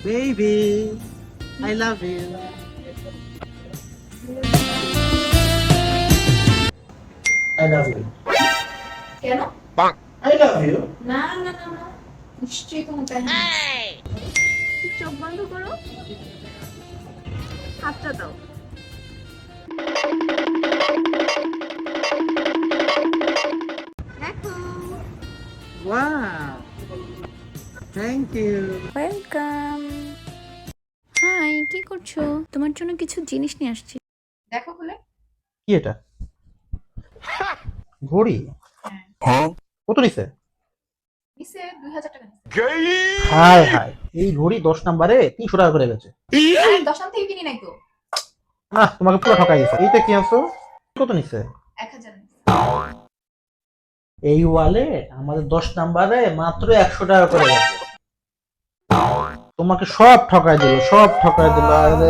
Baby, I love you. I love you. কেন? I love you. না না না না, নিশ্চয়ই কোনো কাহিনী আছে। চোখ বন্ধ করো, হাতটা দাও। দেখো। Wow. Thank you. Welcome. Hi, কি করছো? তোমার জন্য কিছু জিনিস নিয়ে আসছি। দেখো খুলে। কি এটা? ঘড়ি? কত নিছে? নিচে 2000 টাকা নিচে। হাই হাই, এই ঘড়ি 10 নম্বরে 300 টাকা করে গেছে। আরে দশান থেকে কিনি নাই তো। না, তোমাকে পুরো ঠকাই দিছে। এইটা কি আনছো? কত নিছে? 1000 নিচে। এই ওয়ালে আমাদের 10 নম্বরে মাত্র 100 টাকা করে গেছে। তোমাকে সব ঠকাই দিল, সব ঠকাই দিল। আরে